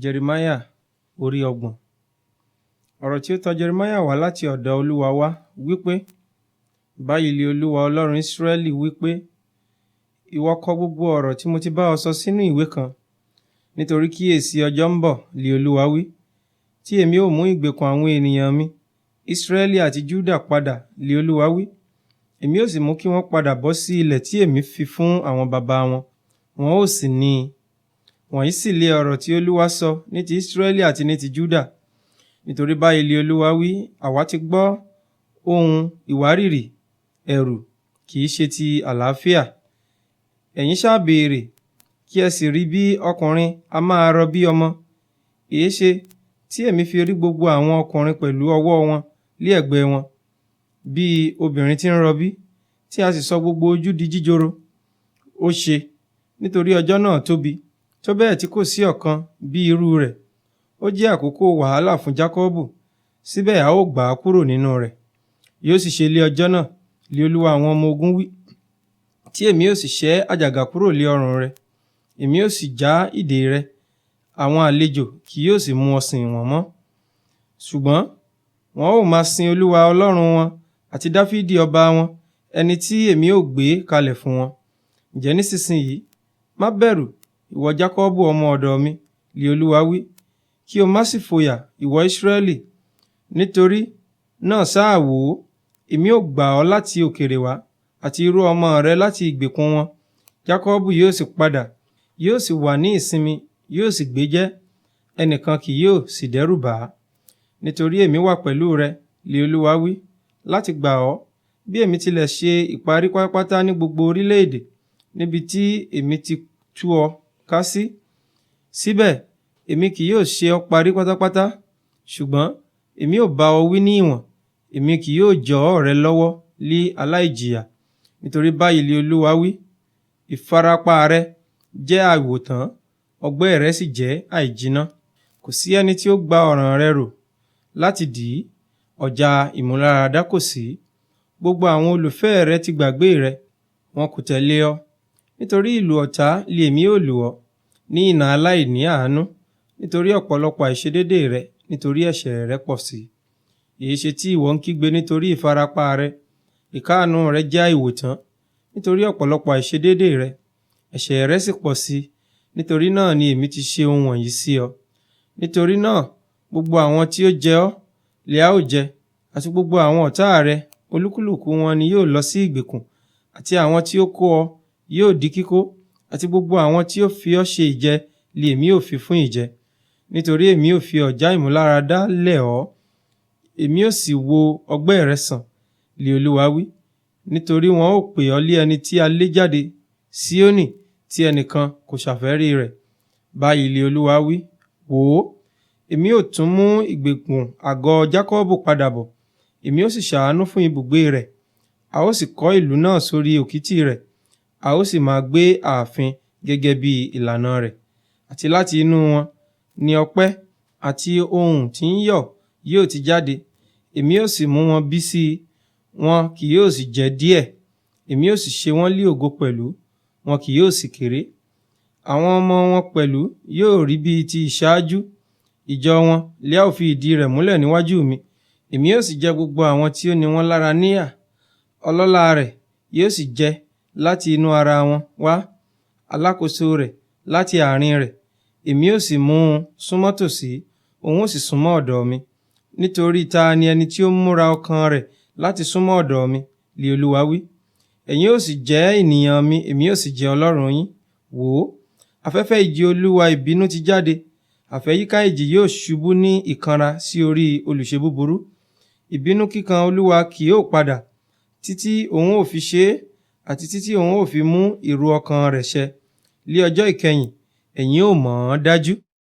Jeremiah orí 30. Ọ̀rọ̀ tí ó tọ̀ Jeremiah wá láti ọ̀dọ̀ Olúwa wá wípé, báyìí li Olúwa Ọlọ́run Ísírẹ́lì wípé, ìwọ kọ gbogbo ọ̀rọ̀ tí mo ti bá ọ sọ sínú ìwé kan, nítorí kíyèsí ọjọ́ ń bọ̀, li Olúwa wí, tí èmi ó mú ìgbèkùn àwọn ènìyàn mi, Ísírẹ́lì àti Júdà padà, li Olúwa wí. Èmi ó sì mú kí wọ́n padà bọ́ sí ilẹ̀ tí èmi fi fún àwọn baba wọn, wọn ó sì ní i. Wọ̀nyí sì lé ọ̀rọ̀ tí Olúwa sọ ní ti Ísírẹ́lì àti ní ti Júdà. Nítorí báyìí li Olúwa wí, àwa ti gbọ́ ohùn ìwárìrì, ẹ̀rù, kì í ṣe ti àlàáfíà. Ẹ̀yin ṣá béèrè, kí ẹ sì rí bí ọkùnrin a máa rọ bí ọmọ. Èéṣe tí èmi fi rí gbogbo àwọn ọkùnrin pẹ̀lú ọwọ́ wọn lé ẹ̀gbẹ́ wọn, bí obìnrin tí ń rọbí, tí a sì sọ gbogbo ojú di jíjoro? Ó ṣe, nítorí ọjọ́ náà tóbi, tó bẹ́ẹ̀ tí kò sí ọ̀kan bí irú rẹ̀. Ó jẹ́ àkókò wàhálà fún Jákọ́bù, síbẹ̀ a ó gbà á kúrò nínú rẹ̀. Yóò sì ṣe lé ọjọ́ náà, li Olúwa àwọn ọmọ ogun wí, tí èmi ó sì ṣẹ́ àjàgà kúrò lé ọrùn rẹ̀, èmi ó sì já ìdè rẹ̀, àwọn àlejò kì yóò sì mú ọ sìn wọ́n mọ́. Ṣùgbọ́n wọn ó máa sin Olúwa Ọlọ́run wọn àti Dáfídì ọba wọn, ẹni tí èmi ó gbé kalẹ̀ fún wọn. Ǹjẹ́ nísinsìnyí, má bẹ̀rù, ìwọ Jákọ́bù ọmọ ọ̀dọ̀ mi, li Olúwa wí, kí o má sì fòyà, ìwọ Ísírẹ́lì. Nítorí náà sáà wò ó, èmi ó gbà ọ́ láti òkèèrè wá, àti irú ọmọ rẹ láti ìgbèkùn wọn. Jákọ́bù yóò sì padà, yóò sì wà ní ìsinmi, yóò sì gbéjẹ́, ẹnìkan kì yóò sì dẹ́rù bà á. Nítorí èmi wà pẹ̀lú rẹ, li Olúwa wí, láti gbà ọ́, bí èmi tilẹ̀ ṣe ìparí pátápátá ní gbogbo orílẹ̀-èdè, níbi tí èmi ti tú ọ ká sí. Síbẹ̀, èmi kì yóò ṣe ọ parí pátápátá, ṣùgbọ́n èmi ò bá ọ wí ní ìwọ̀n, èmi kì yóò jọ ọ́ rẹ lọ́wọ́ lé aláìjìyà. Nítorí báyìí li Olúwa wí, ìfarapa rẹ jẹ́ àìwòtán, ọgbẹ́ rẹ sì jẹ́ àìjiná. Kò sí ẹni tí ó gba ọ̀ràn rẹ rò láti dì í, ọ̀já ìmúláradá kò sí. Gbogbo àwọn olùfẹ́ rẹ ti gbàgbé rẹ, wọn kò tẹ̀lé ọ. Nítorí ìlù ọ̀tá li èmi ó lù ọ́, ní ìnà aláìní àánú, nítorí ọ̀pọ̀lọpọ̀ àìṣedéédé rẹ, nítorí ẹ̀ṣẹ̀ rẹ pọ̀ sí. Èéṣe tí ìwọ ń kígbe nítorí ìfarapa rẹ? Ìkáàánú rẹ jẹ́ àìwòtán, nítorí ọ̀pọ̀lọpọ̀ àìṣedéédé rẹ, ẹ̀ṣẹ̀ rẹ sì pọ̀ sí. Nítorí náà ni èmi ti ṣe ohun wọ̀nyí sí ọ. Nítorí náà, gbogbo àwọn tí ó jẹ ọ́ lè a ó jẹ, àti gbogbo àwọn ọ̀tá rẹ, olúkúlùkù wọn ni yóò lọ sí ìgbèkùn, àti àwọn tí ó kó ọ yóò di kíkó, àti gbogbo àwọn tí ó fi ọ́ ṣe ìjẹ li èmi ó fi fún ìjẹ. Nítorí èmi ó fi ọ̀já ìmúláradá lẹ̀ ọ́, èmi ó sì wo ọgbẹ́ rẹ sàn, li Olúwa wí. Nítorí wọn ó pè ọ́ lé ẹni tí a lé jáde, Síónì, tí ẹnìkan kò ṣàfẹ́rí rẹ̀. Báyìí li Olúwa wí, wò ó, èmi ó tún mú ìgbèkùn àgọ́ Jákọ́bù padà bọ̀, èmi ó sì ṣàánú fún ibùgbé rẹ̀. A ó sì kọ́ ìlú náà sórí òkìtì rẹ̀, a ó sì máa gbé ààfin gẹ́gẹ́ bí ìlànà rẹ̀. Àti láti inú wọn ni ọpẹ́ àti ohùn tí ń yọ̀ yóò ti jáde. Èmi ó sì mú wọn bí sí i, wọn kì yóò sì jẹ́ díẹ̀. Èmi ó sì ṣe wọ́n lé ògo pẹ̀lú, wọn kì yóò sì kéré. Àwọn ọmọ wọn pẹ̀lú yóò rí bí ti ìṣáájú. Ìjọ wọn lé a ó fi ìdí rẹ̀ múlẹ̀ níwájú mi. Èmi ó sì jẹ gbogbo àwọn tí ó ní wọn lára níyà. Ọlọ́lá rẹ̀ yóò sì jẹ láti inú ara wọn wá, alákòóso rẹ̀ láti àárín rẹ̀. Èmi ó sì mú un súnmọ́ tòsí, òun ó sì súnmọ́ ọ̀dọ̀ mi. Nítorí ta ni ẹni tí ó múra ọkàn rẹ̀ láti súnmọ́ ọ̀dọ̀ mi, li Olúwa wí. Ẹ̀yin ó sì jẹ́ ènìyàn mi, èmi ó sì jẹ́ Ọlọ́run yín. Wò ó, afẹ́fẹ́ ìjì Olúwa ìbínú ti jáde, àfẹ́yíká ìjì yóò ṣubú ní ìkanra sí orí olùṣe búburú. Ìbínú kíkan Olúwa kì yóò padà, títí òun ó fi ṣe é, àti títí òun ó fi mú èrò ọkàn rẹ̀ ṣẹ. Lí ọjọ́ ìkẹyìn, ẹ̀yin ó mọ̀ ọ́n dájú.